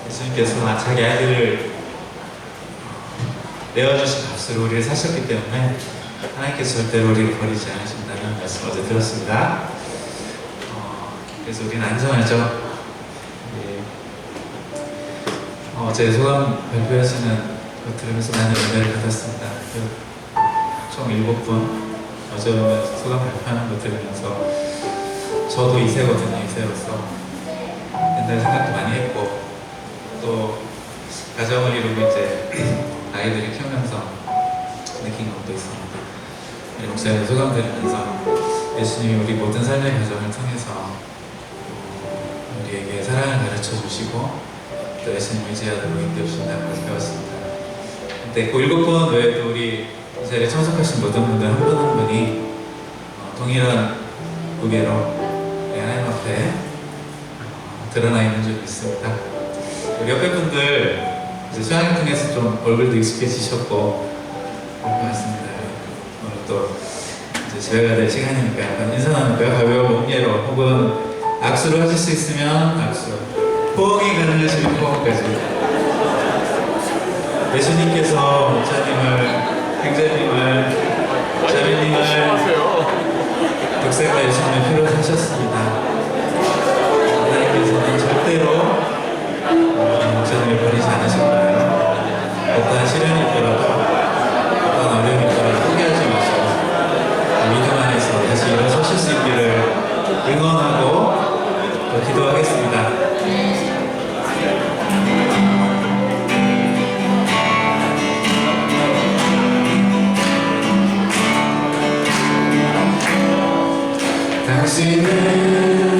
예수님께서 자기 아들을 내어주신 값으로 우리를 사셨기 때문에 하나님께서 절대로 우리를 버리지 않으신다는 말씀 어제 들었습니다. 그래서 우리는 안전하죠. 예. 어제 소감 발표하시는 거 들으면서 많은 은혜를 받았습니다. 총 7분 어제 소감 발표하는 거 들으면서 저도 2세거든요. 2세로서 옛날 생각도 많이 했고 또 가정을 이루고 이제 아이들을 키우면서 느낀 것도 있습니다. 우리 목사님 소감 들으면서 예수님이 우리 모든 삶의 과정을 통해서 우리에게 사랑을 가르쳐 주시고 또 예수님 의지하도록 인도해 주신다는 것을 배웠습니다. 근데 그 7분 외에도 우리 이 자리에 참석하신 모든 분들 한 분 한 분이 동일한 무게로 우리 하나님 앞에 드러나 있는 줄 믿습니다. 우리 옆에 분들 이제 수양을 통해서 좀 얼굴도 익숙해지셨고 그럴 것 같습니다. 오늘 또 이제 집에 가야 될 시간이니까 약간 인사 나눌까요? 가벼운 몸예로 혹은 악수를 하실 수 있으면 악수, 포옹이 가능하시면 포옹까지. 예수님께서 목사님을, 행자님을, 자매님을 독생자 예수님의 피로 사셨습니다. 하나님께서는 절대로 목사님을 버리지 않으실 거예요. 어떠한 시련이 있더라도 어떠한 어려움이 있더라도 포기하지 마시고 믿음 안에서 다시 일어서실 수 있기를 응원하고 또 기도하겠습니다. 당신은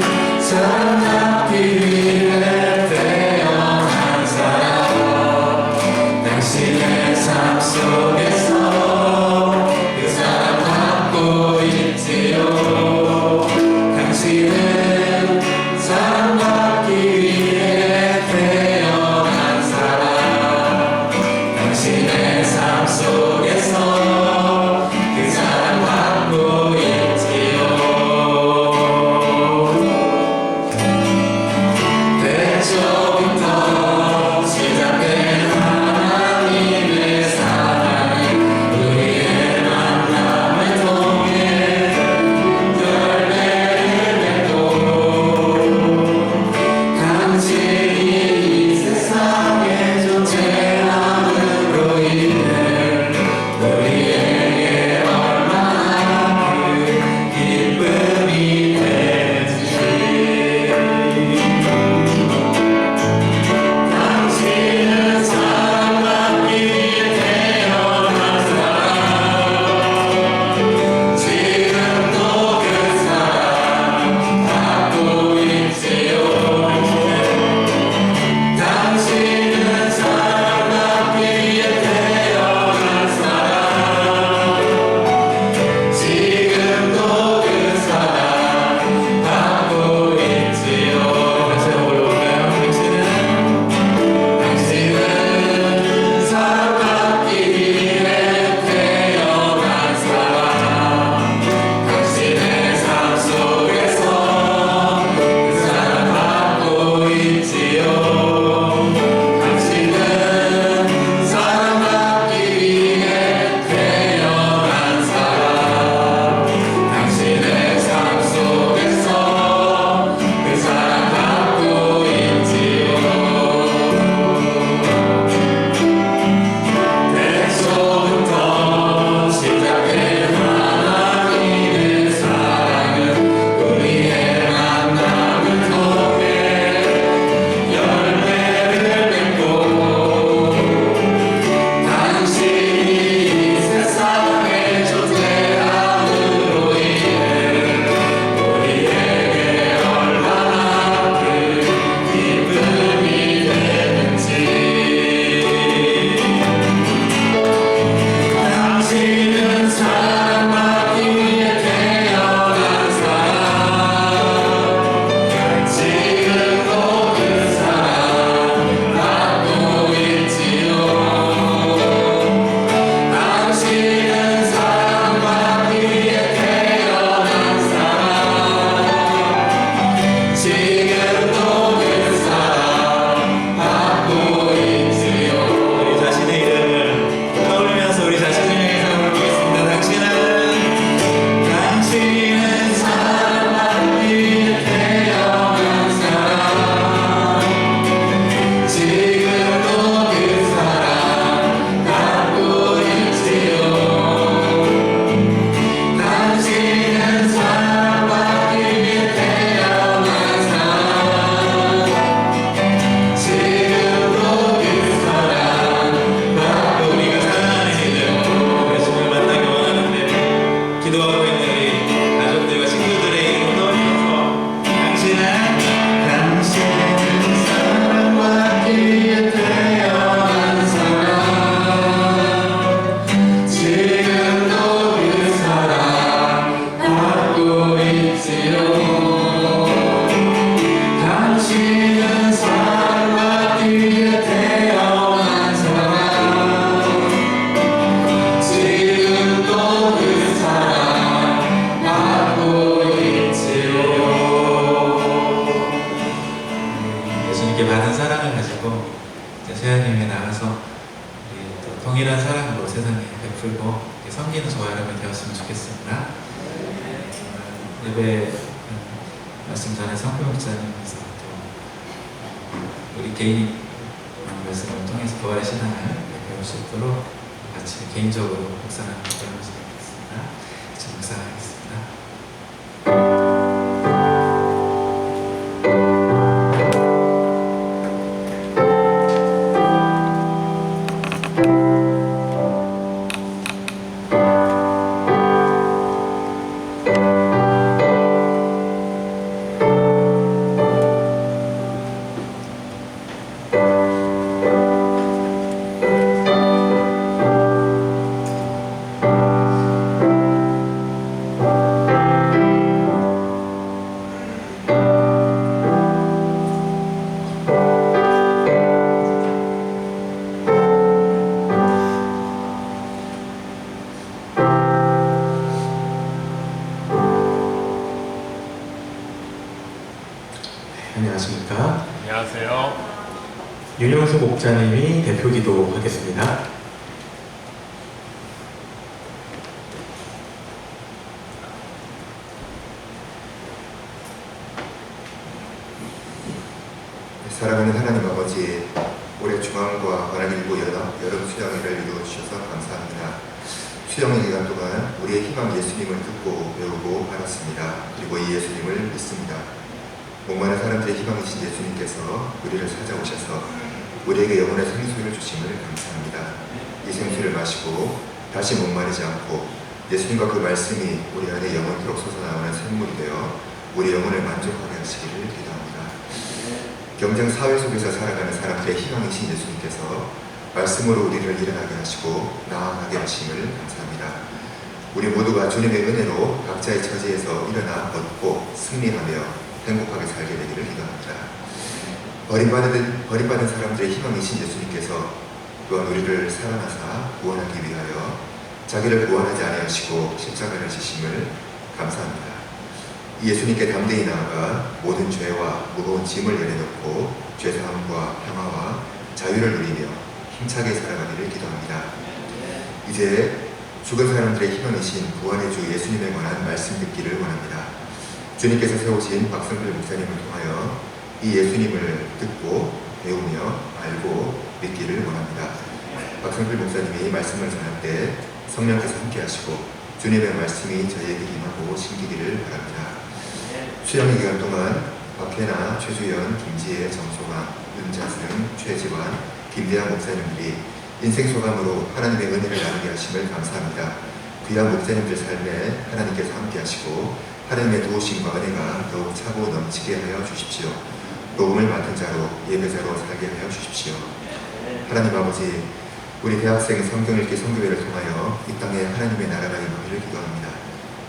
주님께 받은 사랑을 가지고 이제 세아님이 나가서 우리 또 동일한 사랑으로 세상에 베풀고 섬기는 저와 여러분이 되었으면 좋겠습니다. 예배 말씀 전에 성표 목사님께서 또 우리 개인 말씀을 통해서 부활의 신앙을 배울 수 있도록 같이 개인적으로 묵상하는 기도를 드리겠습니다. 같이 묵상하겠습니다. 안녕하십니까. 안녕하세요. 윤영수 목자님이 대표 기도하겠습니다. 사랑하는 하나님 아버지, 올해 중앙과 관악일보 여름 수양회를 이루어 주셔서 감사합니다. 수양회 기간 동안 우리의 희망 예수님을 듣고 배우고 알았습니다. 그리고 이 예수님을 믿습니다. 목마른 사람들의 희망이신 예수님께서 우리를 찾아오셔서 우리에게 영혼의 생수를 주심을 감사합니다. 이 생수를 마시고 다시 목마르지 않고 예수님과 그 말씀이 우리 안에 영원토록 솟아나오는 샘물이 되어 우리 영혼을 만족하게 하시기를 기도합니다. 경쟁 사회 속에서 살아가는 사람들의 희망이신 예수님께서 말씀으로 우리를 일어나게 하시고 나아가게 하심을 감사합니다. 우리 모두가 주님의 은혜로 각자의 처지에서 일어나 걷고 승리하며 행복하게 살게 되기를 기도합니다. 버림받은 사람들의 희망이신 예수님께서 또한 우리를 사랑하사 구원하기 위하여 자기를 구원하지 아니하시고 십자가를 지심을 감사합니다. 이 예수님께 담대히 나아가 모든 죄와 무거운 짐을 내려놓고 죄사함과 평화와 자유를 누리며 힘차게 살아가기를 기도합니다. 이제 죽은 사람들의 희망이신 구원의 주 예수님에 관한 말씀 듣기를 원합니다. 주님께서 세우신 박성필 목사님을 통하여 이 예수님을 듣고 배우며 알고 믿기를 원합니다. 박성필 목사님이 말씀을 전할 때 성령께서 함께 하시고 주님의 말씀이 저희에게 임하고 심기기를 바랍니다. 수양의 기간 동안 박혜나, 최주연, 김지혜, 정소강, 윤자승, 최지환, 김대한 목사님들이 인생소감으로 하나님의 은혜를 나누게 하심을 감사합니다. 귀한 목사님들 삶에 하나님께서 함께 하시고 하나님의 도우심과 은혜가 더욱 차고 넘치게 하여 주십시오. 복음을 맡은 자로 예배자로 살게 하여 주십시오. 하나님 아버지, 우리 대학생 성경 읽기 선교회를 통하여 이 땅에 하나님의 나라가 임하기를 기도합니다.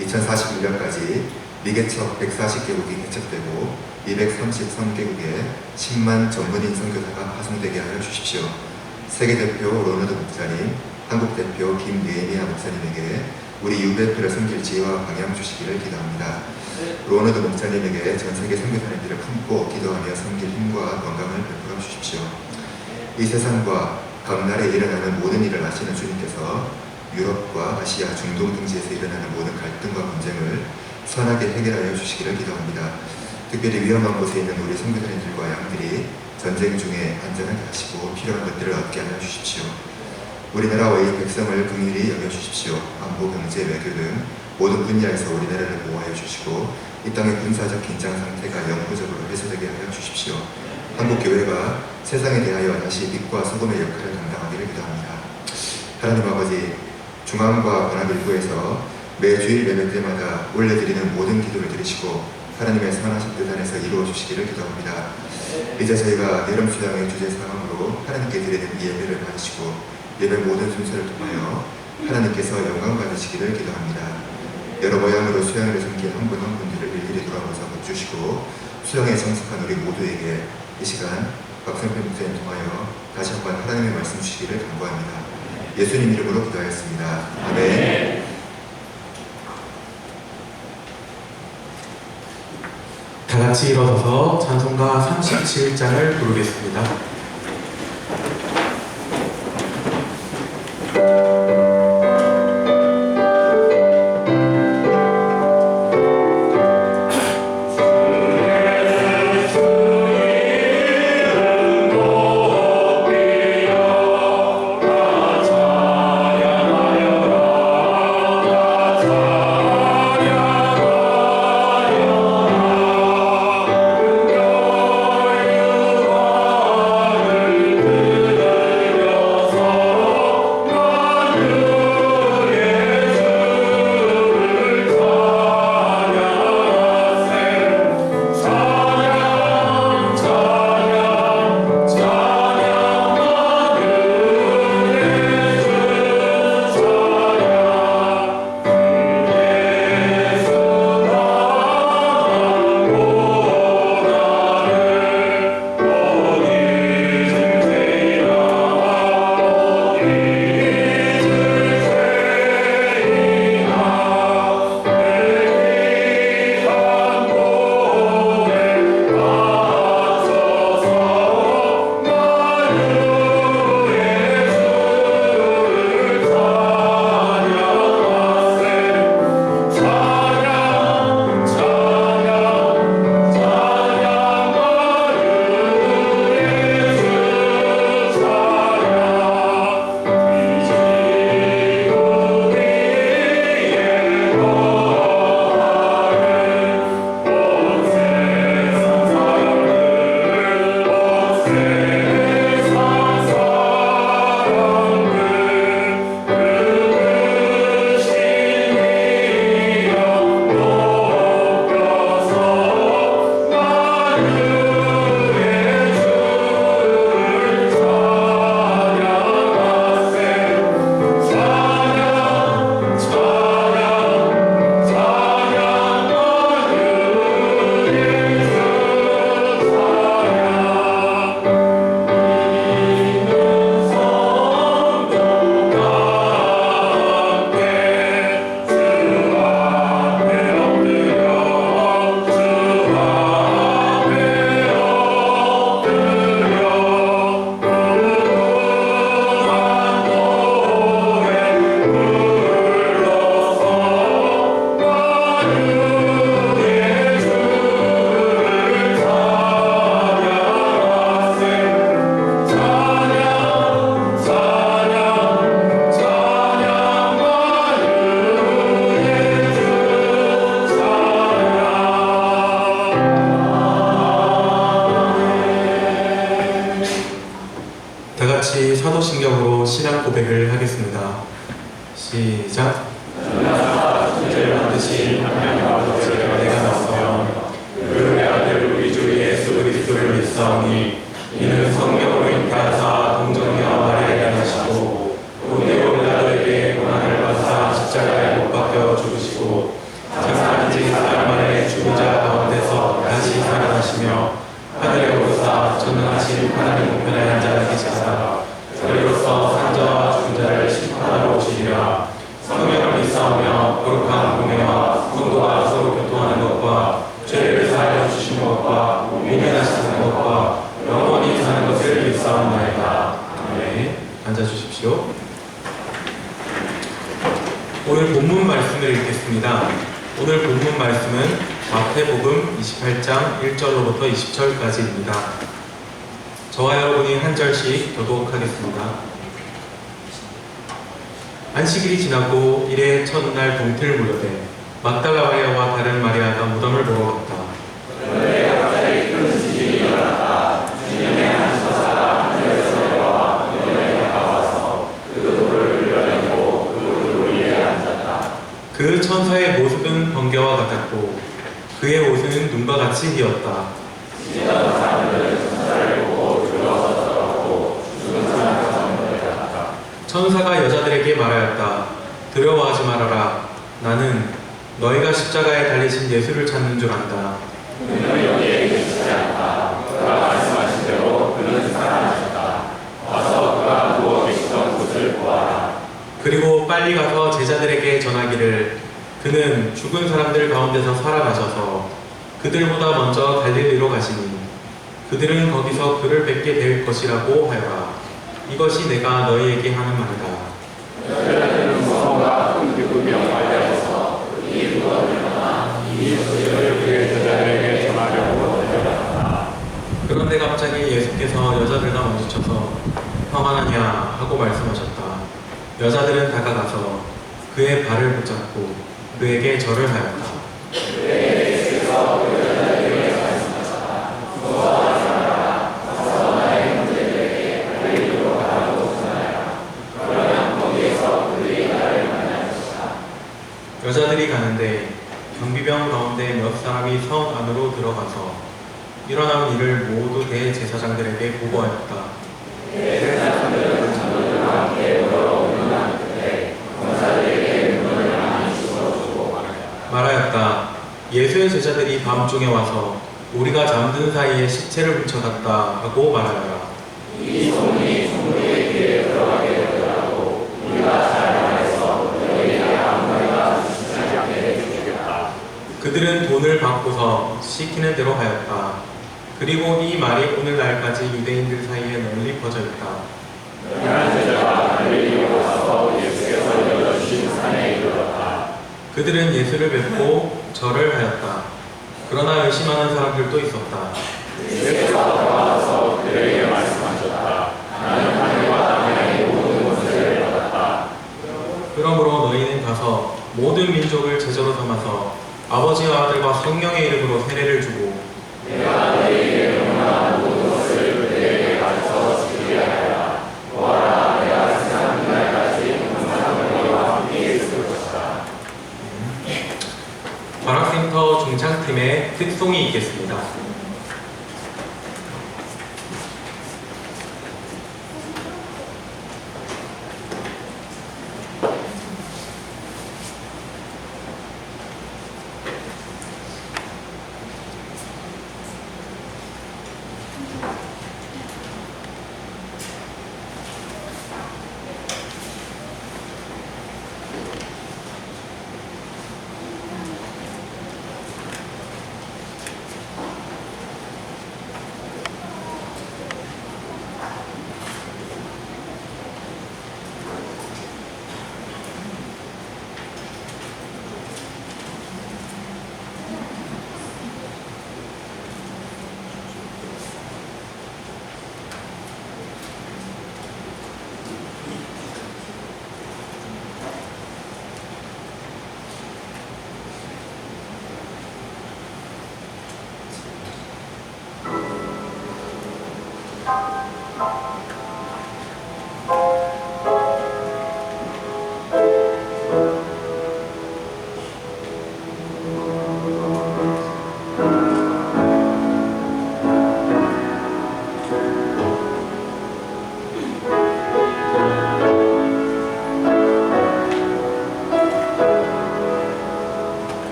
2041년까지 미개척 140개국이 개척되고 233개국에 10만 전문인 선교사가 파송되게 하여 주십시오. 세계대표 로너드 목사님, 한국대표 김예미아 목사님에게 우리 유대표를 섬길 지혜와 방향 주시기를 기도합니다. 로너드 목사님에게 전세계 선교사님들을 품고 기도하며 섬길 힘과 건강을 베풀어 주십시오. 이 세상과 각 나라에 일어나는 모든 일을 아시는 주님께서 유럽과 아시아, 중동 등지에서 일어나는 모든 갈등과 분쟁을 선하게 해결하여 주시기를 기도합니다. 특별히 위험한 곳에 있는 우리 선교사님들과 양들이 전쟁 중에 안전하게 하시고 필요한 것들을 얻게 하여 주십시오. 우리나라와 이 백성을 긍휼히 여겨주십시오. 안보, 경제, 외교 등 모든 분야에서 우리나라를 보호하여 주시고 이 땅의 군사적 긴장 상태가 영구적으로 해소되게 하여 주십시오. 한국교회가 세상에 대하여 다시 빛과 소금의 역할을 감당하기를 기도합니다. 하나님 아버지, 중앙과 관악일부에서 매 주일 예배 때마다 올려드리는 모든 기도를 들으시고 하나님의 선하신 뜻 안에서 이루어 주시기를 기도합니다. 이제 저희가 여름 수양의 주제 사항으로 하나님께 드리는 이 예배를 받으시고 예배 모든 순서를 통하여 하나님께서 영광 받으시기를 기도합니다. 여러 모양으로 수양을 섬긴 한 분 한 분들을 일일이 돌아보서 복주시고 수양에 참석한 우리 모두에게 이 시간 박성필 목사님 통하여 다시 한번 하나님의 말씀 주시기를 간구합니다. 예수님 이름으로 기도하였습니다. 아멘. 다 같이 일어서서 찬송가 37장을 부르겠습니다. 다 같이 사도신경으로 신앙 고백을 하겠습니다. 시작. 주제를 만드신 하나님 아버지가 내가 나서며 그 내 아들 우리 주 예수 그리스도를 믿사오니 이는 성령으로 잉태하사 동정녀 마리아에게 나시고 본디오 빌라도에게 고난을 받사 십자가에 못 박혀 죽으시고 장사한 지 4일 만에 죽은 자 가운데서 다시 살아나시며 하늘에 오르사 전능하신 하나님 우편에 앉아 계시사 저희로서 산자와 죽은 자를 심판하러 오시리라. 성령을 믿사오며 거룩한 공회와 성도가 서로 교통하는 것과 죄를 사하여 주신 것과 민현하시는 것과 영원히 사는 것을 믿사옵나이다. 아멘. 앉아주십시오. 오늘 본문 말씀을 읽겠습니다. 오늘 본문 말씀은 마태복음 28장 1절로부터 20절까지입니다. 저와 여러분이 한 절씩 교독하겠습니다. 안식일이 지나고 이래 첫날 동틀 무렵에 막달라 마리아와 다른 마리아가 무덤을 보러 갔다. 그런데 갑자기 큰 지진이 일어났다. 주님의 한 천사가 하늘에서 내려와 무덤에 다가와서 그 돌을 흘려내고 그 돌 위에 앉았다. 그 천사의 모습은 번개와 같았고 그의 옷은 눈과 같이 희었다. 지나던 사람들은 천사를 보고 두려워서 떨었고 죽은 사람을 가운데 갔다. 천사가 여자들에게 말하였다. 두려워하지 말아라. 나는 너희가 십자가에 달리신 예수를 찾는 줄 안다. 그는 여기에 계시지 않다. 그가 말씀하신 대로 그는 살아나셨다. 와서 그가 누워 계시던 곳을 보아라. 그리고 빨리 가서 제자들에게 전하기를 그는 죽은 사람들 가운데서 살아나셔서 그들보다 먼저 갈릴리로 가시니 그들은 거기서 그를 뵙게 될 것이라고 하여라. 이것이 내가 너희에게 하는 말이다. 너희는 무서움과 큰 기쁨이 엇갈려서 이 무덤을 떠나 이 소식을 그의 제자들에게 전하려고 달려갔다. 그런데 갑자기 예수께서 여자들과 마주쳐서 평안하냐 하고 말씀하셨다. 여자들은 다가가서 그의 발을 붙잡고 그에게 절을 하였다. 예수께서 그 여자들에게 말씀하셨다. 무서워하지 가서 나의 형제들에게 갈릴리로 가라고 전하여라. 그러면 거기에서 그들이 나를 만날 것이다. 여자들이 가는데 경비병 가운데 몇 사람이 성 안으로 들어가서 일어난 일을 모두 대제사장들에게 보고하였다. 대제사장들은 장로들과 함께 걸어오는 그때 검사들에게 물건을 많이 주고 말하였다. 예수의 제자들이 밤중에 와서 우리가 잠든 사이에 시체를 훔쳐갔다 하고 말하여라. 이 소문이 총독의 귀에 들어가게 되더라도 우리가 잘 말해서 너희에게 아무 말이나 듣지 않게 해주겠다. 그들은 돈을 받고서 시키는 대로 하였다. 그리고 이 말이 오늘날까지 유대인들 사이에 널리 퍼져 있다. 열한 제자가 갈릴리로 가서 예수께서 열어주신 산에 이르렀다. 그들은 예수를 뵙고 절을 하였다. 그러나 의심하는 사람들도 있었다. 예수께서 다가와서 그들에게 말씀하셨다. 나는 하늘과 땅의 모든 것을 받았다. 그러므로 너희는 가서 모든 민족을 제자로 삼아서 아버지와 아들과 성령의 이름으로 세례를 주고 내가 너희에게 명령한 모든 것을 그들에게 가르쳐 지키게 하여라. 보아라, 내가 세상 끝날까지 항상 너희와 함께 있을 것이다. 관악센터 중창팀의 특송이 있겠습니다.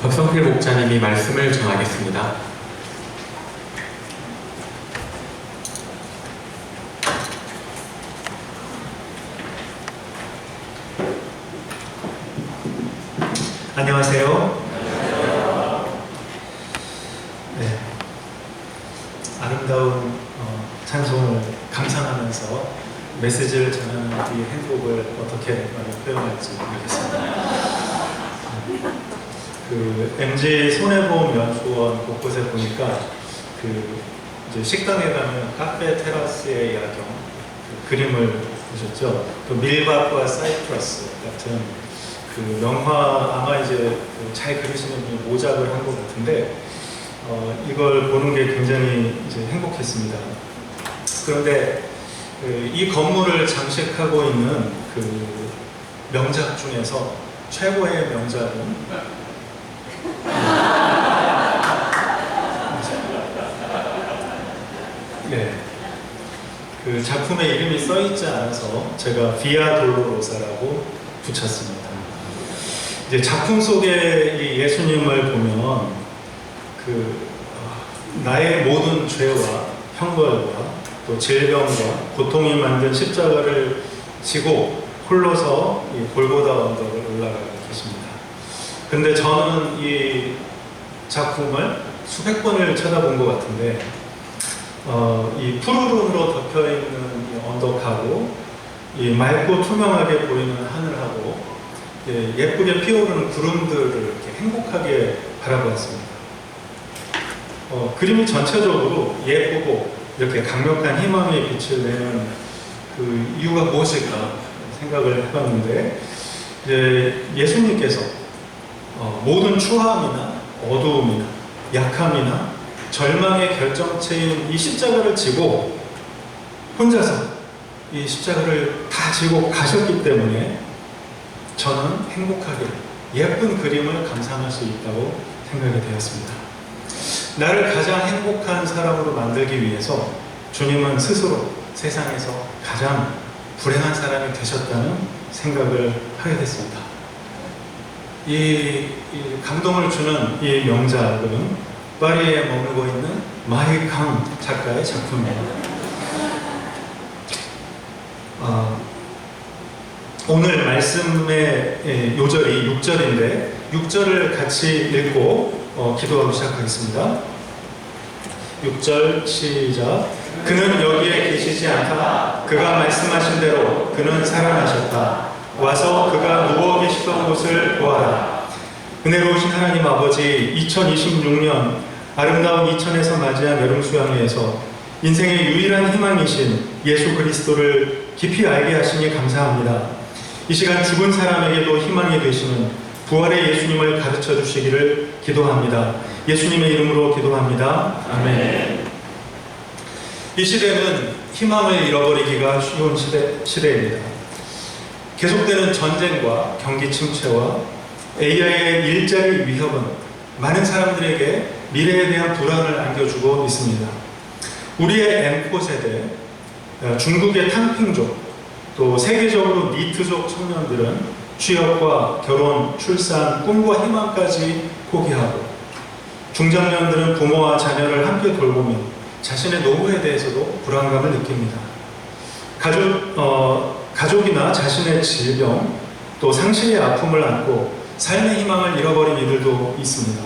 박성필 목사님이 말씀을 전하겠습니다. 안녕하세요. 네, 아름다운 찬송을 감상하면서 메시지를 전하는 이 행복을 어떻게 표현할지 모르겠습니다. 그 MG 손해보험 연수원 곳곳에 보니까 이제 식당에 가면 카페 테라스의 야경 그림을 보셨죠? 그 밀밭과 사이프러스 같은 그 명화 아마 이제 잘 그리시는 분이 모작을 한 것 같은데 이걸 보는 게 굉장히 이제 행복했습니다. 그런데 이 건물을 장식하고 있는 그 명작 중에서 최고의 명작은 네, 그 작품의 이름이 써있지 않아서 제가 비아 돌로로사라고 붙였습니다. 이제 작품 속에 이 예수님을 보면 나의 모든 죄와 형벌과 또 질병과 고통이 만든 십자가를 지고 홀로서 이 골고다 언덕을 올라가고 계십니다. 근데 저는 이 작품을 수백 번을 쳐다본 것 같은데 이 푸르른으로 덮여있는 이 언덕하고 이 맑고 투명하게 보이는 하늘하고 예쁘게 피어오르는 구름들을 이렇게 행복하게 바라보았습니다. 그림이 전체적으로 예쁘고 이렇게 강력한 희망의 빛을 내는 그 이유가 무엇일까 생각을 해봤는데 예수님께서 모든 추함이나 어두움이나 약함이나 절망의 결정체인 이 십자가를 지고 혼자서 이 십자가를 다 지고 가셨기 때문에 저는 행복하게 예쁜 그림을 감상할 수 있다고 생각이 되었습니다. 나를 가장 행복한 사람으로 만들기 위해서 주님은 스스로 세상에서 가장 불행한 사람이 되셨다는 생각을 하게 됐습니다. 이 감동을 주는 이 명작은 파리에 머물고 있는 마이캉 작가의 작품입니다. 오늘 말씀의 요절이 6절인데 6절을 같이 읽고 기도하고 시작하겠습니다. 6절 시작. 그는 여기에 계시지 않다. 그가 말씀하신 대로 그는 살아나셨다. 와서 그가 누워 계시던 곳을 보아라. 은혜로우신 하나님 아버지, 2026년 아름다운 이천에서 맞이한 여름 수양회에서 인생의 유일한 희망이신 예수 그리스도를 깊이 알게 하시니 감사합니다. 이 시간 죽은 사람에게도 희망이 되시는 부활의 예수님을 가르쳐 주시기를 기도합니다. 예수님의 이름으로 기도합니다. 아멘. 이 시대는 희망을 잃어버리기가 쉬운 시대입니다. 계속되는 전쟁과 경기 침체와 AI의 일자리 위협은 많은 사람들에게 미래에 대한 불안을 안겨주고 있습니다. 우리의 M4 세대, 중국의 탕핑족, 또 세계적으로 니트족 청년들은 취업과 결혼, 출산, 꿈과 희망까지 포기하고 중장년들은 부모와 자녀를 함께 돌보며 자신의 노후에 대해서도 불안감을 느낍니다. 가족이나 자신의 질병, 또 상실의 아픔을 안고 삶의 희망을 잃어버린 이들도 있습니다.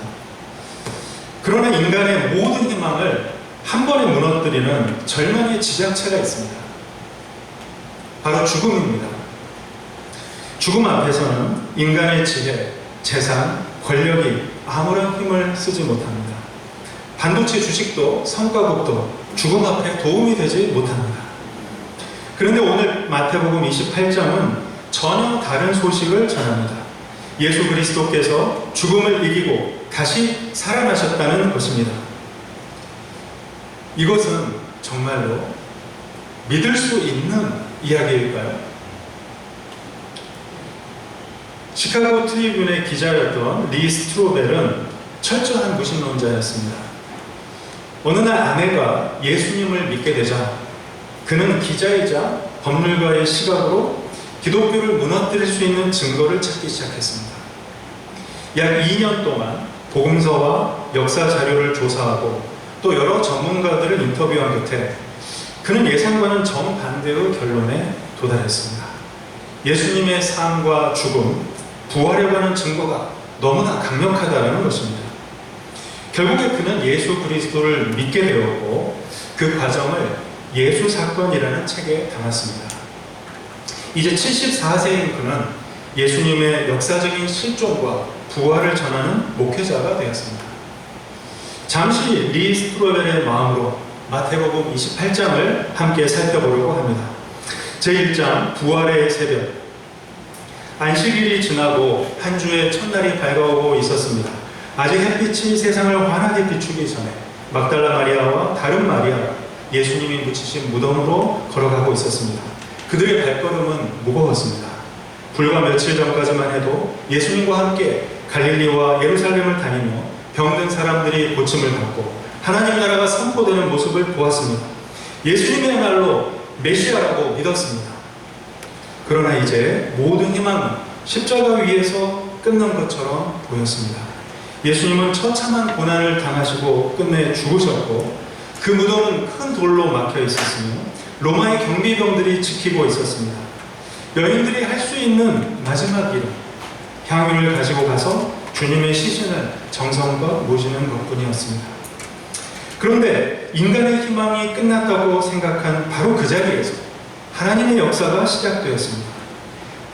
그러나 인간의 모든 희망을 한 번에 무너뜨리는 절망의 지장체가 있습니다. 바로 죽음입니다. 죽음 앞에서는 인간의 지혜, 재산, 권력이 아무런 힘을 쓰지 못합니다. 반도체 주식도 성과급도 죽음 앞에 도움이 되지 못합니다. 그런데 오늘 마태복음 28장은 전혀 다른 소식을 전합니다. 예수 그리스도께서 죽음을 이기고 다시 살아나셨다는 것입니다. 이것은 정말로 믿을 수 있는 이야기일까요? 시카고 트리뷴의 기자였던 리 스트로벨은 철저한 무신론자였습니다. 어느 날 아내가 예수님을 믿게 되자 그는 기자이자 법률가의 시각으로 기독교를 무너뜨릴 수 있는 증거를 찾기 시작했습니다. 약 2년 동안 복음서와 역사 자료를 조사하고 또 여러 전문가들을 인터뷰한 끝에 그는 예상과는 정반대의 결론에 도달했습니다. 예수님의 삶과 죽음, 부활에 관한 증거가 너무나 강력하다는 것입니다. 결국에 그는 예수 그리스도를 믿게 되었고 그 과정을 예수 사건이라는 책에 담았습니다. 이제 74세인 그는 예수님의 역사적인 실존과 부활을 전하는 목회자가 되었습니다. 잠시 리 스트로벨의 마음으로 마태복음 28장을 함께 살펴보려고 합니다. 제1장 부활의 새벽. 안식일이 지나고 한 주의 첫날이 밝아오고 있었습니다. 아직 햇빛이 세상을 환하게 비추기 전에 막달라 마리아와 다른 마리아, 예수님이 묻히신 무덤으로 걸어가고 있었습니다. 그들의 발걸음은 무거웠습니다. 불과 며칠 전까지만 해도 예수님과 함께 갈릴리와 예루살렘을 다니며 병든 사람들이 고침을 받고 하나님 나라가 선포되는 모습을 보았습니다. 예수님이야말로 메시아라고 믿었습니다. 그러나 이제 모든 희망은 십자가 위에서 끝난 것처럼 보였습니다. 예수님은 처참한 고난을 당하시고 끝내 죽으셨고 그 무덤은 큰 돌로 막혀 있었으며 로마의 경비병들이 지키고 있었습니다. 여인들이 할 수 있는 마지막 일, 향유를 가지고 가서 주님의 시신을 정성껏 모시는 것뿐이었습니다. 그런데 인간의 희망이 끝났다고 생각한 바로 그 자리에서 하나님의 역사가 시작되었습니다.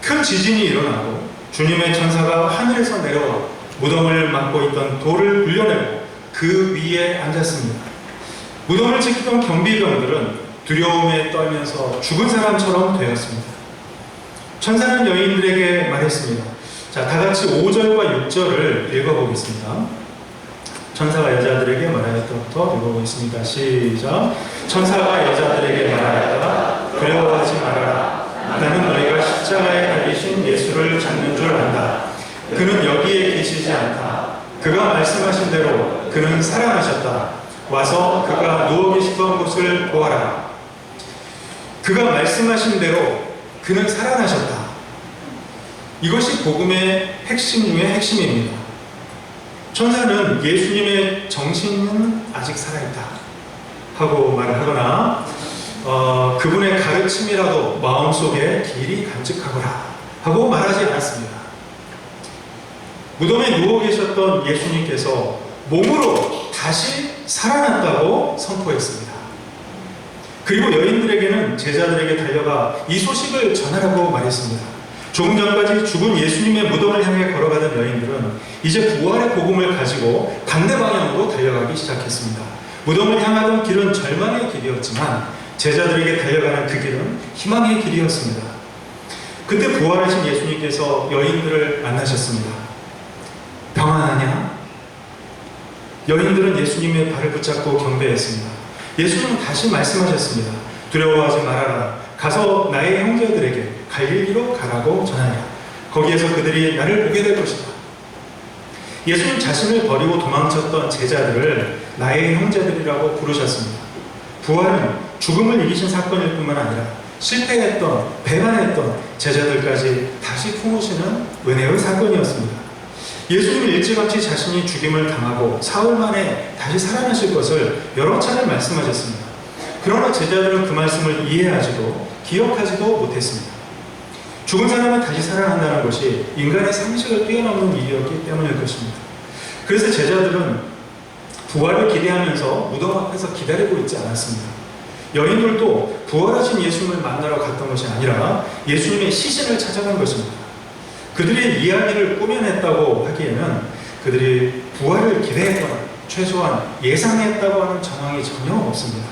큰 지진이 일어나고 주님의 천사가 하늘에서 내려와 무덤을 막고 있던 돌을 굴려내고 그 위에 앉았습니다. 무덤을 지키던 경비병들은 두려움에 떨면서 죽은 사람처럼 되었습니다. 천사는 여인들에게 말했습니다. 자, 다 같이 5절과 6절을 읽어보겠습니다. 천사가 여자들에게 말하였다부터 읽어보겠습니다. 시작. 천사가 여자들에게 말하였다. 두려워하지 말아라. 나는 너희가 십자가에 달리신 예수를 찾는 줄 안다. 그는 여기에 계시지 않다. 그가 말씀하신 대로 그는 살아나셨다. 와서 그가 누워 계시던 곳을 보아라. 그가 말씀하신 대로 그는 살아나셨다. 이것이 복음의 핵심 중의 핵심입니다. 천사는 예수님의 정신은 아직 살아있다 하고 말을 하거나 그분의 가르침이라도 마음속에 길이 간직하거라 하고 말하지 않았습니다. 무덤에 누워 계셨던 예수님께서 몸으로 다시 살아났다고 선포했습니다. 그리고 여인들에게는 제자들에게 달려가 이 소식을 전하라고 말했습니다. 조금 전까지 죽은 예수님의 무덤을 향해 걸어가던 여인들은 이제 부활의 복음을 가지고 반대 방향으로 달려가기 시작했습니다. 무덤을 향하던 길은 절망의 길이었지만 제자들에게 달려가는 그 길은 희망의 길이었습니다. 그때 부활하신 예수님께서 여인들을 만나셨습니다. 평안하냐? 여인들은 예수님의 발을 붙잡고 경배했습니다. 예수님은 다시 말씀하셨습니다. 두려워하지 말아라. 가서 나의 형제들에게 갈릴리로 가라고 전하라. 거기에서 그들이 나를 보게 될 것이다. 예수님 자신을 버리고 도망쳤던 제자들을 나의 형제들이라고 부르셨습니다. 부활은 죽음을 이기신 사건일 뿐만 아니라 실패했던, 배반했던 제자들까지 다시 품으시는 은혜의 사건이었습니다. 예수님은 일찌감치 자신이 죽임을 당하고 사흘 만에 다시 살아나실 것을 여러 차례 말씀하셨습니다. 그러나 제자들은 그 말씀을 이해하지도 기억하지도 못했습니다. 죽은 사람은 다시 살아난다는 것이 인간의 상식을 뛰어넘는 일이었기 때문일 것입니다. 그래서 제자들은 부활을 기대하면서 무덤 앞에서 기다리고 있지 않았습니다. 여인들도 부활하신 예수님을 만나러 갔던 것이 아니라 예수님의 시신을 찾아간 것입니다. 그들의 이야기를 꾸며냈다고 하기에는 그들이 부활을 기대했거나 최소한 예상했다고 하는 정황이 전혀 없습니다.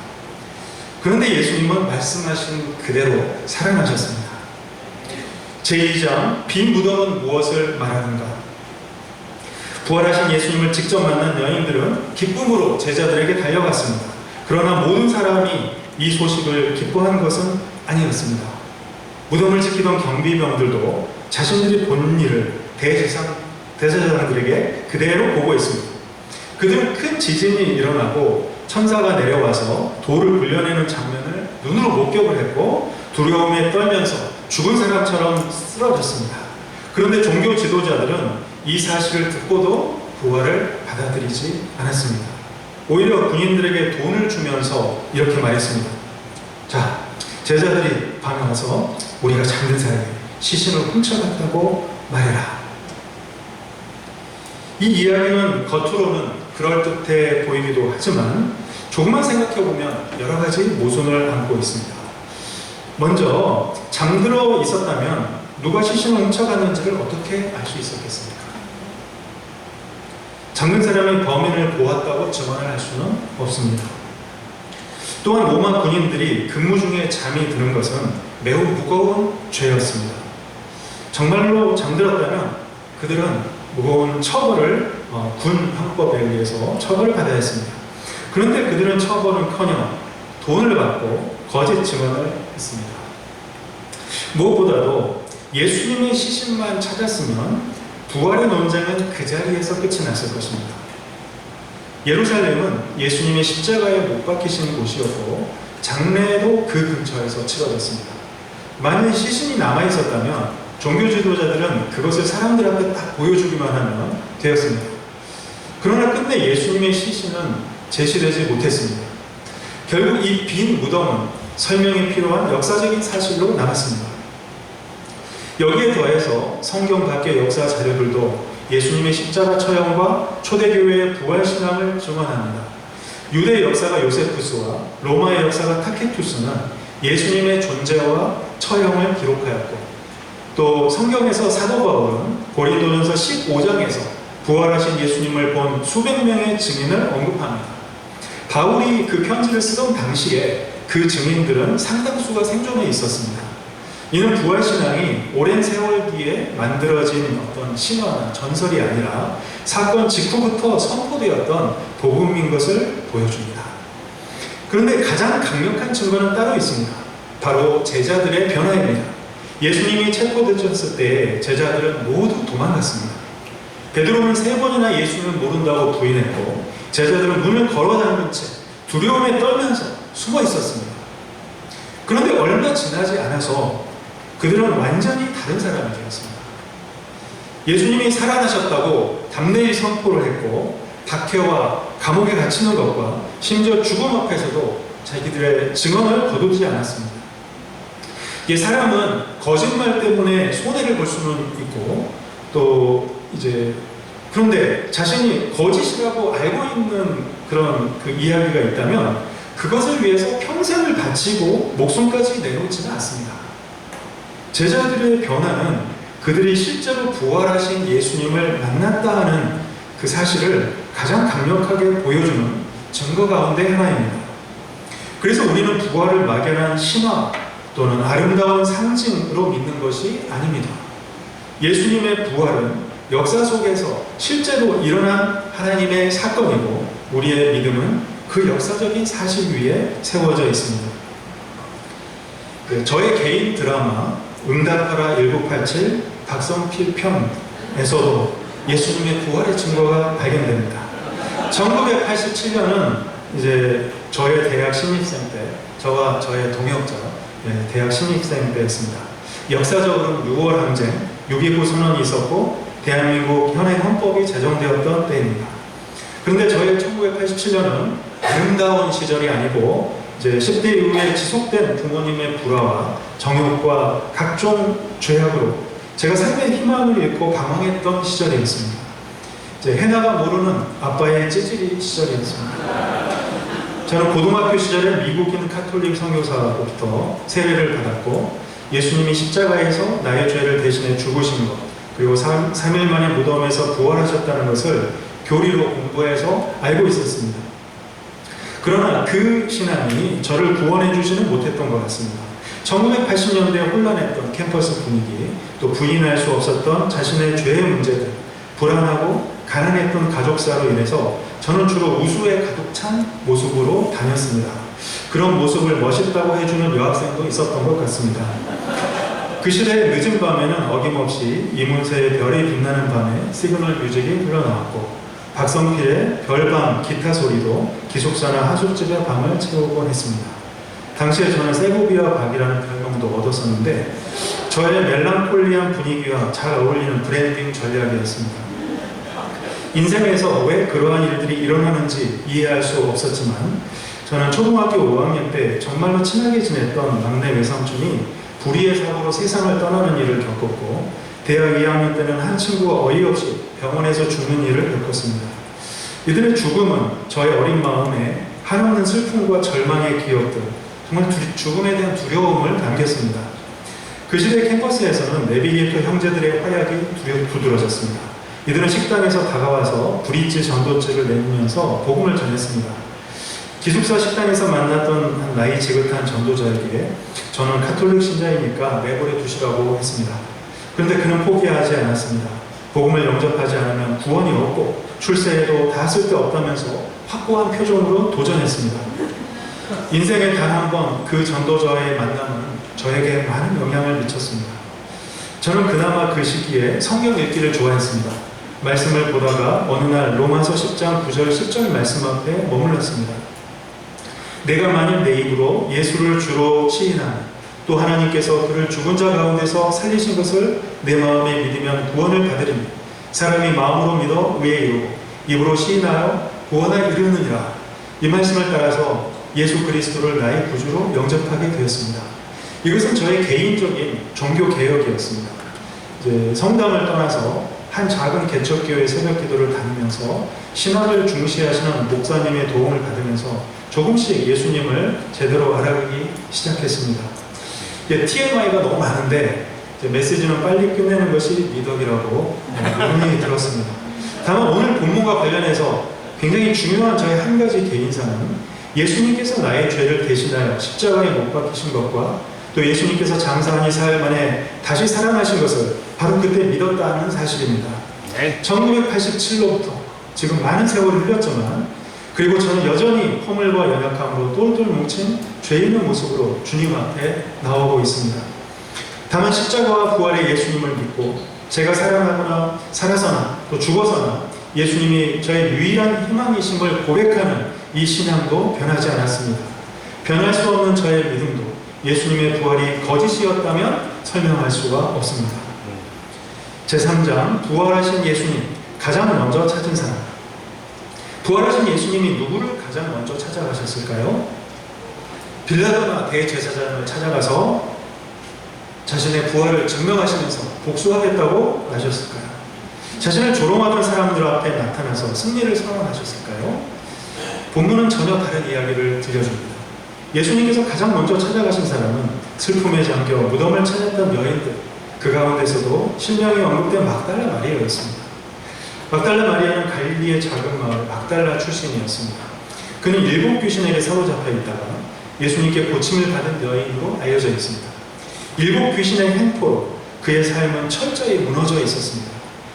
그런데 예수님은 말씀하신 그대로 살아나셨습니다. 제2장 빈 무덤은 무엇을 말하는가? 부활하신 예수님을 직접 만난 여인들은 기쁨으로 제자들에게 달려갔습니다. 그러나 모든 사람이 이 소식을 기뻐한 것은 아니었습니다. 무덤을 지키던 경비병들도 자신들이 본 일을 대제사장들에게 그대로 보고했습니다. 그들은 큰 지진이 일어나고 천사가 내려와서 돌을 굴려내는 장면을 눈으로 목격을 했고 두려움에 떨면서 죽은 사람처럼 쓰러졌습니다. 그런데 종교 지도자들은 이 사실을 듣고도 부활을 받아들이지 않았습니다. 오히려 군인들에게 돈을 주면서 이렇게 말했습니다. 자, 제자들이 밤에 와서 우리가 잠든 사이에 시신을 훔쳐갔다고 말해라. 이 이야기는 겉으로는 그럴듯해 보이기도 하지만 조금만 생각해보면 여러 가지 모순을 안고 있습니다. 먼저 잠들어 있었다면 누가 시신을 훔쳐갔는지를 어떻게 알 수 있었겠습니까? 잠든 사람이 범인을 보았다고 증언을 할 수는 없습니다. 또한 로마 군인들이 근무 중에 잠이 드는 것은 매우 무거운 죄였습니다. 정말로 잠들었다면 그들은 무거운 처벌을 군 형법에 의해서 처벌을 받아야 했습니다. 그런데 그들은 처벌은커녕 돈을 받고 거짓 증언을 했습니다. 무엇보다도 예수님의 시신만 찾았으면 부활의 논쟁은 그 자리에서 끝이 났을 것입니다. 예루살렘은 예수님의 십자가에 못 박히신 곳이었고 장례도 그 근처에서 치러졌습니다. 만일 시신이 남아있었다면 종교 지도자들은 그것을 사람들 앞에 딱 보여주기만 하면 되었습니다. 그러나 끝내 예수님의 시신은 제시되지 못했습니다. 결국 이 빈 무덤은 설명이 필요한 역사적인 사실로 남았습니다. 여기에 더해서 성경 밖의 역사 자료들도 예수님의 십자가 처형과 초대교회의 부활신앙을 증언합니다. 유대 역사가 요세푸스와 로마의 역사가 타케투스는 예수님의 존재와 처형을 기록하였고, 또 성경에서 사도 바울은 고린도전서 15장에서 부활하신 예수님을 본 수백 명의 증인을 언급합니다. 바울이 그 편지를 쓰던 당시에 그 증인들은 상당수가 생존해 있었습니다. 이는 부활신앙이 오랜 세월 뒤에 만들어진 어떤 신화나 전설이 아니라 사건 직후부터 선포되었던 복음인 것을 보여줍니다. 그런데 가장 강력한 증거는 따로 있습니다. 바로 제자들의 변화입니다. 예수님이 체포되셨을 때 제자들은 모두 도망갔습니다. 베드로는 3번이나 예수님을 모른다고 부인했고, 제자들은 문을 걸어 잠근 채 두려움에 떨면서 숨어 있었습니다. 그런데 얼마 지나지 않아서 그들은 완전히 다른 사람이 되었습니다. 예수님이 살아나셨다고 담대히 선포를 했고, 박해와 감옥에 갇히는 것과 심지어 죽음 앞에서도 자기들의 증언을 거두지 않았습니다. 이 사람은 거짓말 때문에 손해를 볼 수는 있고, 또 그런데 자신이 거짓이라고 알고 있는 그런 그 이야기가 있다면 그것을 위해서 평생을 바치고 목숨까지 내놓지는 않습니다. 제자들의 변화는 그들이 실제로 부활하신 예수님을 만났다 하는 그 사실을 가장 강력하게 보여주는 증거 가운데 하나입니다. 그래서 우리는 부활을 막연한 신화 또는 아름다운 상징으로 믿는 것이 아닙니다. 예수님의 부활은 역사 속에서 실제로 일어난 하나님의 사건이고, 우리의 믿음은 그 역사적인 사실 위에 세워져 있습니다. 저의 개인 드라마 응답하라 1987 박성필 편에서도 예수님의 부활의 증거가 발견됩니다. 1987년은 저의 대학 신입생 때, 저와 저의 동역자 대학 신입생 때였습니다. 역사적으로 6월 항쟁, 6.29 선언이 있었고 대한민국 현행 헌법이 제정되었던 때입니다. 그런데 저의 1987년은 아름다운 시절이 아니고 10대 이후에 지속된 부모님의 불화와 정욕과 각종 죄악으로 제가 삶의 희망을 잃고 방황했던 시절이었습니다. 해나가 모르는 아빠의 찌질이 시절이었습니다. 저는 고등학교 시절에 미국인 카톨릭 선교사로부터 세례를 받았고, 예수님이 십자가에서 나의 죄를 대신해 죽으신 것, 그리고 3일 만에 무덤에서 부활하셨다는 것을 교리로 공부해서 알고 있었습니다. 그러나 그 신앙이 저를 구원해 주지는 못했던 것 같습니다. 1980년대 혼란했던 캠퍼스 분위기, 또 부인할 수 없었던 자신의 죄의 문제들, 불안하고 가난했던 가족사로 인해서 저는 주로 우수에 가득 찬 모습으로 다녔습니다. 그런 모습을 멋있다고 해주는 여학생도 있었던 것 같습니다. 그 시대의 늦은 밤에는 어김없이 이문세의 별이 빛나는 밤에 시그널 뮤직이 흘러나왔고, 박성필의 별밤 기타 소리도 기숙사나 하숙집의 밤을 채우곤 했습니다. 당시에 저는 세고비아 박이라는 별명도 얻었었는데, 저의 멜랑콜리한 분위기와 잘 어울리는 브랜딩 전략이었습니다. 인생에서 왜 그러한 일들이 일어나는지 이해할 수 없었지만 저는 초등학교 5학년 때 정말로 친하게 지냈던 막내 외삼촌이 불의의 사고로 세상을 떠나는 일을 겪었고 대학 2학년 때는 한 친구가 어이없이 병원에서 죽는 일을 겪었습니다. 이들의 죽음은 저의 어린 마음에 한없는 슬픔과 절망의 기억들, 정말 죽음에 대한 두려움을 남겼습니다. 그 시대 캠퍼스에서는 내비게이터 형제들의 활약이 두드러졌습니다. 이들은 식당에서 다가와서 브릿지 전도지를 내밀면서 복음을 전했습니다. 기숙사 식당에서 만났던 한 나이 지긋한 전도자에게 저는 카톨릭 신자이니까 내버려 두시라고 했습니다. 그런데 그는 포기하지 않았습니다. 복음을 영접하지 않으면 구원이 없고 출세해도 다 쓸데없다면서 확고한 표정으로 도전했습니다. 인생에 단 한 번 그 전도자와의 만남은 저에게 많은 영향을 미쳤습니다. 저는 그나마 그 시기에 성경 읽기를 좋아했습니다. 말씀을 보다가 어느 날 로마서 10장 9절 10절 말씀 앞에 머물렀습니다. 내가 만일 내 입으로 예수를 주로 시인하면 또 하나님께서 그를 죽은 자 가운데서 살리신 것을 내 마음에 믿으면 구원을 받으리니 사람이 마음으로 믿어 의에 이르고 입으로 시인하여 구원에 이르느니라. 이 말씀을 따라서 예수 그리스도를 나의 구주로 영접하게 되었습니다. 이것은 저의 개인적인 종교 개혁이었습니다. 이제 성당을 떠나서 한 작은 개척교회 새벽 기도를 다니면서 신학을 중시하시는 목사님의 도움을 받으면서 조금씩 예수님을 제대로 알아가기 시작했습니다. TMI가 너무 많은데 메시지는 빨리 끝내는 것이 미덕이라고 의문이 들었습니다. 다만 오늘 본문과 관련해서 굉장히 중요한 저의 한 가지 개인사는 예수님께서 나의 죄를 대신하여 십자가에 못 박히신 것과 또 예수님께서 장사하니 사흘 만에 다시 살아나신 것을 바로 그때 믿었다는 사실입니다. 1987로부터 지금 많은 세월이 흘렀지만 그리고 저는 여전히 허물과 연약함으로 똘똘 뭉친 죄인의 모습으로 주님 앞에 나오고 있습니다. 다만 십자가와 부활의 예수님을 믿고 제가 살아나거나 살아서나 또 죽어서나 예수님이 저의 유일한 희망이심을 고백하는 이 신앙도 변하지 않았습니다. 변할 수 없는 저의 믿음도 예수님의 부활이 거짓이었다면 설명할 수가 없습니다. 제3장 부활하신 예수님 가장 먼저 찾은 사람. 부활하신 예수님이 누구를 가장 먼저 찾아가셨을까요? 빌라도나 대제사장을 찾아가서 자신의 부활을 증명하시면서 복수하겠다고 하셨을까요? 자신을 조롱하던 사람들 앞에 나타나서 승리를 선언하셨을까요? 본문은 전혀 다른 이야기를 들려줍니다. 예수님께서 가장 먼저 찾아가신 사람은 슬픔에 잠겨 무덤을 찾았던 여인들, 그 가운데서도 실명이 언급된 막달라 마리아였습니다. 막달라 마리아는 갈릴리의 작은 마을 막달라 출신이었습니다. 그는 7 귀신에게 사로잡혀 있다가 예수님께 고침을 받은 여인으로 알려져 있습니다. 7 귀신의 횡포로 그의 삶은 철저히 무너져 있었습니다.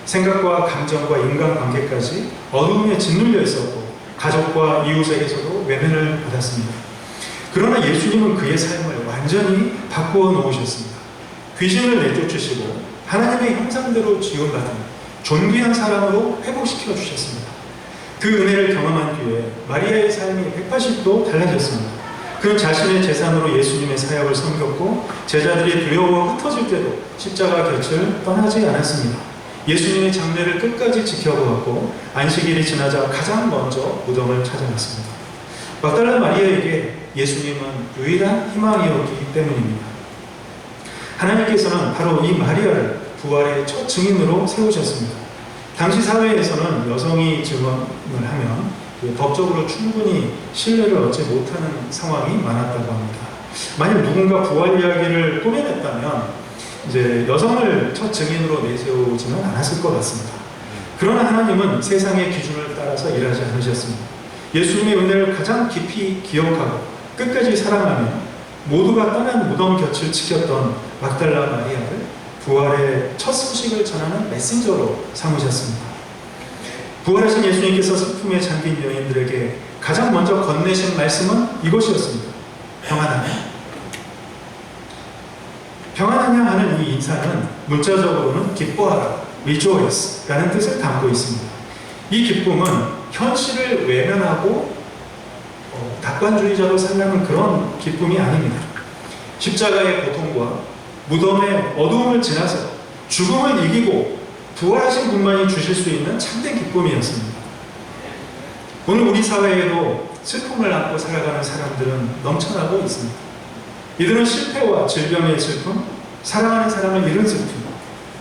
생각과 감정과 인간관계까지 어두움에 짓눌려 있었고 가족과 이웃에게서도 외면을 받았습니다. 그러나 예수님은 그의 삶을 완전히 바꾸어 놓으셨습니다. 귀신을 내쫓으시고 하나님의 형상대로 지음받은 존귀한 사람으로 회복시켜 주셨습니다. 그 은혜를 경험한 뒤에 마리아의 삶이 180도 달라졌습니다. 그는 자신의 재산으로 예수님의 사역을 섬겼고 제자들이 두려워 흩어질 때도 십자가 곁을 떠나지 않았습니다. 예수님의 장례를 끝까지 지켜보았고 안식일이 지나자 가장 먼저 무덤을 찾아갔습니다. 막달라 마리아에게 예수님은 유일한 희망이었기 때문입니다. 하나님께서는 바로 이 마리아를 부활의 첫 증인으로 세우셨습니다. 당시 사회에서는 여성이 증언을 하면 법적으로 충분히 신뢰를 얻지 못하는 상황이 많았다고 합니다. 만약 누군가 부활 이야기를 꾸며냈다면 이제 여성을 첫 증인으로 내세우지는 않았을 것 같습니다. 그러나 하나님은 세상의 기준을 따라서 일하지 않으셨습니다. 예수님의 은혜를 가장 깊이 기억하고 끝까지 사랑하며 모두가 떠난 무덤 곁을 지켰던 막달라 마리아를 부활의 첫 소식을 전하는 메신저로 삼으셨습니다. 부활하신 예수님께서 슬픔에 잠긴 여인들에게 가장 먼저 건네신 말씀은 이것이었습니다. 평안하냐? 평안하냐 하는 이 인사는 문자적으로는 기뻐하라, rejoice 라는 뜻을 담고 있습니다. 이 기쁨은 현실을 외면하고 낙관주의자로 살라는 그런 기쁨이 아닙니다. 십자가의 고통과 무덤의 어두움을 지나서 죽음을 이기고 부활하신 분만이 주실 수 있는 참된 기쁨이었습니다. 오늘 우리 사회에도 슬픔을 안고 살아가는 사람들은 넘쳐나고 있습니다. 이들은 실패와 질병의 슬픔, 사랑하는 사람을 잃은 슬픔,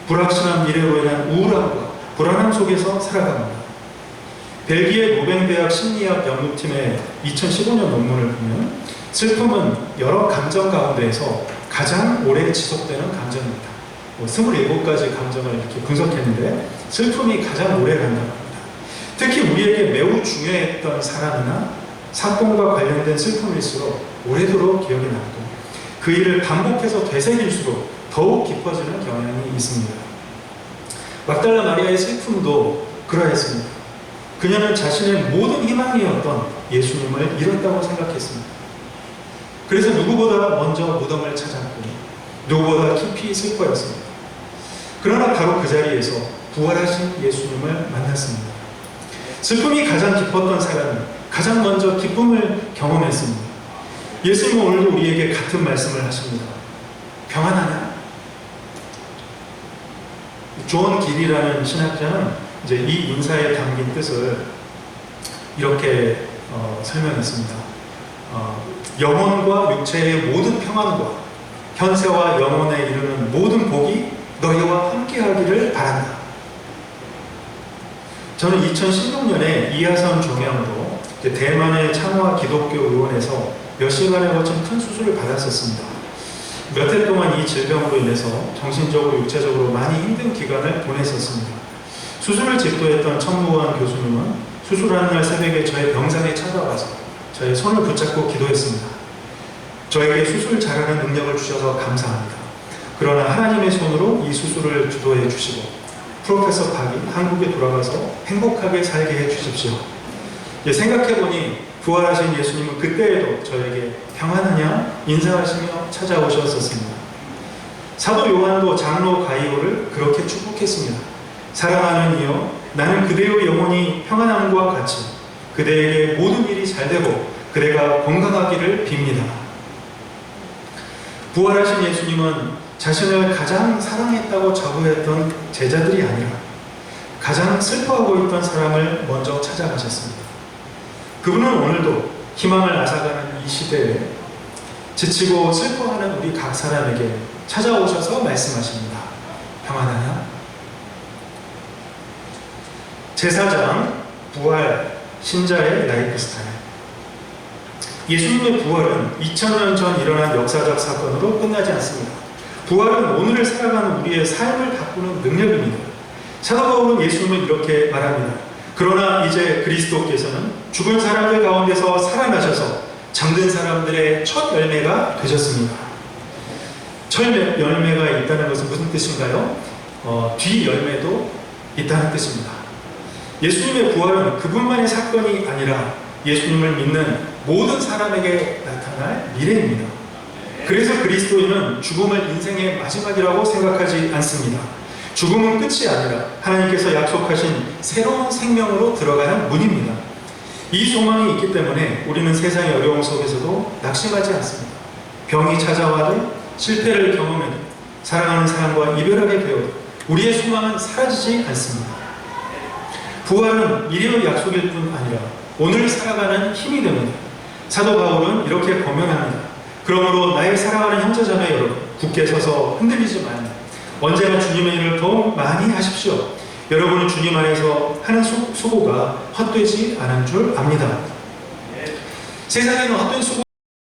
불확실한 미래로 인한 우울함과 불안함 속에서 살아갑니다. 벨기에 노벤대학 심리학 연구팀의 2015년 논문을 보면 슬픔은 여러 감정 가운데에서 가장 오래 지속되는 감정입니다. 27가지 감정을 이렇게 분석했는데 슬픔이 가장 오래 간다고 합니다. 특히 우리에게 매우 중요했던 사람이나 사건과 관련된 슬픔일수록 오래도록 기억이 남고 그 일을 반복해서 되새길수록 더욱 깊어지는 경향이 있습니다. 막달라 마리아의 슬픔도 그러했습니다. 그녀는 자신의 모든 희망이었던 예수님을 잃었다고 생각했습니다. 그래서 누구보다 먼저 무덤을 찾았고 누구보다 깊이 슬퍼했습니다. 그러나 바로 그 자리에서 부활하신 예수님을 만났습니다. 슬픔이 가장 깊었던 사람은 가장 먼저 기쁨을 경험했습니다. 예수님은 오늘도 우리에게 같은 말씀을 하십니다. 평안하냐? 존 길이라는 신학자는 이제 이 인사에 담긴 뜻을 이렇게 설명했습니다. 영혼과 육체의 모든 평안과 현세와 영혼에 이르는 모든 복이 너희와 함께하기를 바란다. 저는 2016년에 이하선 종양으로 대만의 창화 기독교 의원에서 몇 시간에 거친 큰 수술을 받았었습니다. 몇 해 동안 이 질병으로 인해서 정신적으로 육체적으로 많이 힘든 기간을 보냈었습니다. 수술을 집도했던 천무원 교수님은 수술하는 날 새벽에 저의 병상에 찾아와서 저의 손을 붙잡고 기도했습니다. 저에게 수술 잘하는 능력을 주셔서 감사합니다. 그러나 하나님의 손으로 이 수술을 주도해 주시고 프로페서 박이 한국에 돌아가서 행복하게 살게 해 주십시오. 생각해보니 부활하신 예수님은 그때에도 저에게 평안하냐 인사하시며 찾아오셨었습니다. 사도 요한도 장로 가이오를 그렇게 축복했습니다. 사랑하는 이여, 나는 그대의 영혼이 평안함과 같이 그대에게 모든 일이 잘되고 그대가 건강하기를 빕니다. 부활하신 예수님은 자신을 가장 사랑했다고 자부했던 제자들이 아니라 가장 슬퍼하고 있던 사람을 먼저 찾아가셨습니다. 그분은 오늘도 희망을 앗아가는 이 시대에 지치고 슬퍼하는 우리 각 사람에게 찾아오셔서 말씀하십니다. 평안하냐? 제4장 부활 신자의 라이프 스타일. 예수님의 부활은 2000년 전 일어난 역사적 사건으로 끝나지 않습니다. 부활은 오늘을 살아가는 우리의 삶을 바꾸는 능력입니다. 사도 바울은 예수님을 이렇게 말합니다. 그러나 이제 그리스도께서는 죽은 사람들 가운데서 살아나셔서 잠든 사람들의 첫 열매가 되셨습니다. 첫 열매가 있다는 것은 무슨 뜻인가요? 뒤 열매도 있다는 뜻입니다. 예수님의 부활은 그분만의 사건이 아니라 예수님을 믿는 모든 사람에게 나타날 미래입니다. 그래서 그리스도인은 죽음을 인생의 마지막이라고 생각하지 않습니다. 죽음은 끝이 아니라 하나님께서 약속하신 새로운 생명으로 들어가는 문입니다. 이 소망이 있기 때문에 우리는 세상의 어려움 속에서도 낙심하지 않습니다. 병이 찾아와도 실패를 경험해도 사랑하는 사람과 이별하게 되어도 우리의 소망은 사라지지 않습니다. 부활은 미래의 약속일 뿐 아니라 오늘 살아가는 힘이 됩니다. 사도 바울은 이렇게 권면합니다. 그러므로 나의 사랑하는 형제자매 여러분, 굳게 서서 흔들리지 말고 언제나 주님의 일을 더욱 많이 하십시오. 여러분은 주님 안에서 하는 수고가 헛되지 않은 줄 압니다. 세상에는 헛된 수고